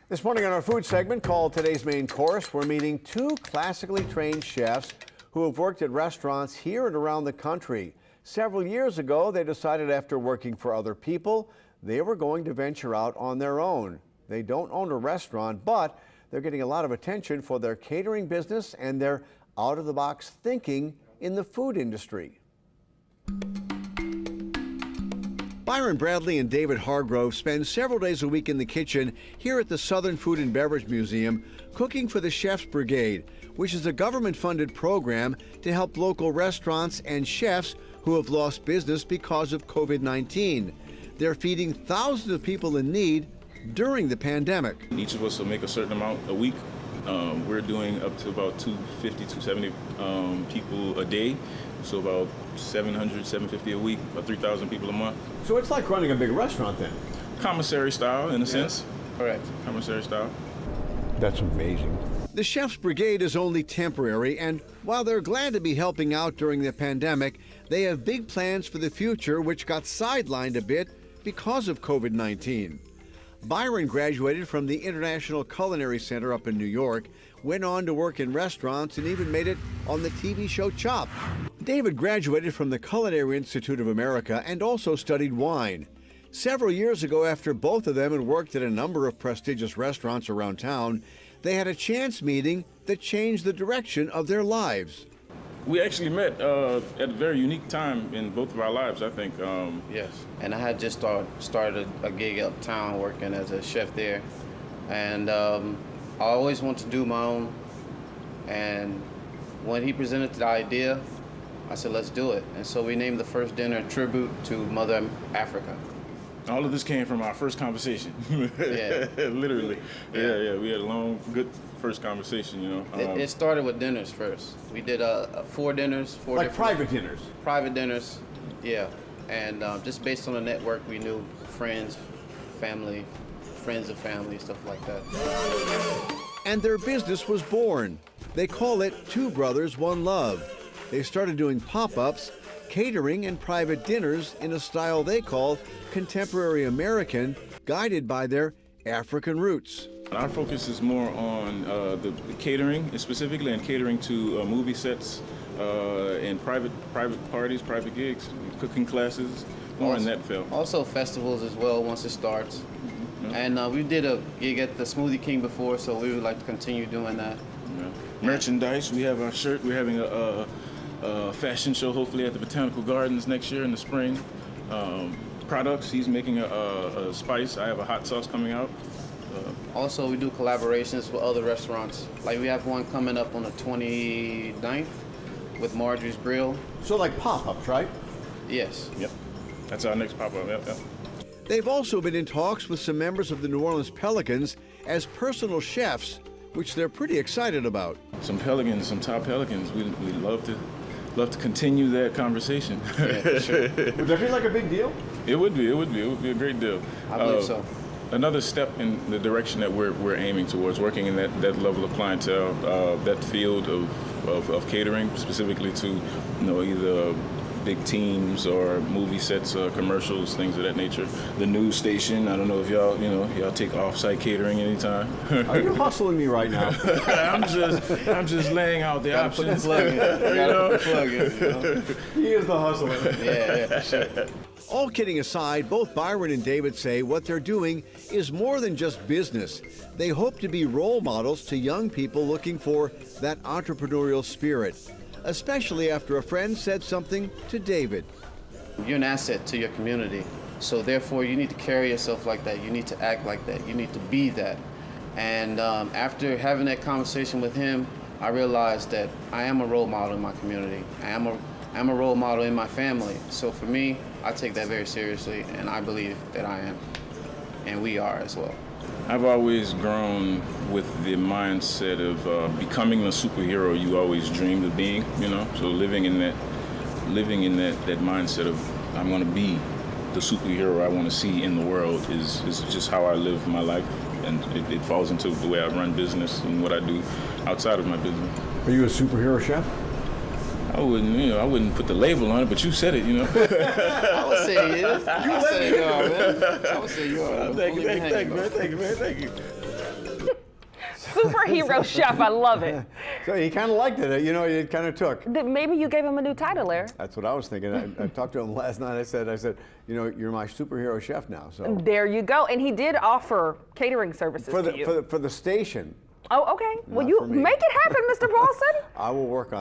This morning on our food segment called Today's Main Course, we're meeting two classically trained chefs who have worked at restaurants here and around the country. Several years ago, they decided after working for other people, they were going to venture out on their own. They don't own a restaurant, but they're getting a lot of attention for their catering business and their out-of-the-box thinking in the food industry. Byron Bradley and David Hargrove spend several days a week in the kitchen here at the Southern Food and Beverage Museum, cooking for the Chef's Brigade, which is a government-funded program to help local restaurants and chefs who have lost business because of COVID-19. They're feeding thousands of people in need during the pandemic. Each of us will make a certain amount a week. We're doing up to about 250, 270 people a day. So about 700, 750 a week, about 3,000 people a month. So it's like running a big restaurant then? Commissary style, in a sense. Correct. Commissary style. That's amazing. The Chef's Brigade is only temporary, and while they're glad to be helping out during the pandemic, they have big plans for the future, which got sidelined a bit because of COVID-19. Byron graduated from the International Culinary Center up in New York, went on to work in restaurants, and even made it on the TV show Chopped. David graduated from the Culinary Institute of America and also studied wine. Several years ago, after both of them had worked at a number of prestigious restaurants around town, they had a chance meeting that changed the direction of their lives. We actually met at a very unique time in both of our lives, I think. Yes. And I had just started a gig uptown working as a chef there. And I always wanted to do my own. And when he presented the idea, I said, let's do it. And so we named the first dinner Tribute to Mother Africa. All of this came from our first conversation. Yeah. Literally. Yeah. We had a long, good first conversation, you know. It started with dinners first. We did 4 dinners, 4 Like different private dinners? Private dinners, yeah. And just based on the network, we knew friends, family, friends of family, stuff like that. And their business was born. They call it Two Brothers, One Love. They started doing pop-ups, catering, and private dinners in a style they call contemporary American, guided by their African roots. Our focus is more on the catering, specifically, and catering to movie sets and private parties, private gigs, cooking classes, more in that field. Also festivals as well once it starts. Mm-hmm. And we did a gig at the Smoothie King before, so we would like to continue doing that. Yeah. Merchandise, we have our shirt, we're having a fashion show hopefully at the Botanical Gardens next year in the spring. Products, he's making a spice, I have a hot sauce coming out. Also, we do collaborations with other restaurants. Like we have one coming up on the 29th with Marjorie's Grill. So like pop-ups, right? Yes. Yep, that's our next pop-up, yep. They've also been in talks with some members of the New Orleans Pelicans as personal chefs, which they're pretty excited about. Some Pelicans, some top Pelicans, we'd love to continue that conversation. Yeah, for sure. Would that be like a big deal? It would be a great deal. I believe so. Another step in the direction that we're aiming towards, working in that level of clientele, that field of catering, specifically to either big teams or movie sets, commercials, things of that nature. The news station, I don't know if y'all take off-site catering anytime. Are you hustling me right now? I'm just laying out the options. Put the plug in. He is the hustler. Yeah, for sure. All kidding aside, both Byron and David say what they're doing is more than just business. They hope to be role models to young people looking for that entrepreneurial spirit, especially after a friend said something to David. You're an asset to your community, so therefore you need to carry yourself like that. You need to act like that. You need to be that. And after having that conversation with him, I realized that I am a role model in my community. I'm a role model in my family. So for me, I take that very seriously, and I believe that I am, and we are as well. I've always grown with the mindset of becoming the superhero you always dreamed of being, so living in that mindset of I'm going to be the superhero I want to see in the world is just how I live my life, and it falls into the way I run business and what I do outside of my business. Are you a superhero chef? I wouldn't put the label on it, but you said it, I would say he is. I would say you are, man. Thank you, man. Superhero chef, I love it. So he kind of liked it. You know, it kind of took. Maybe you gave him a new title there. That's what I was thinking. I talked to him last night. I said, you know, you're my superhero chef now. So There you go. And he did offer catering services for to you. the station. Oh, okay. Well, Not you for me. make it happen, Mr. Paulson. I will work on.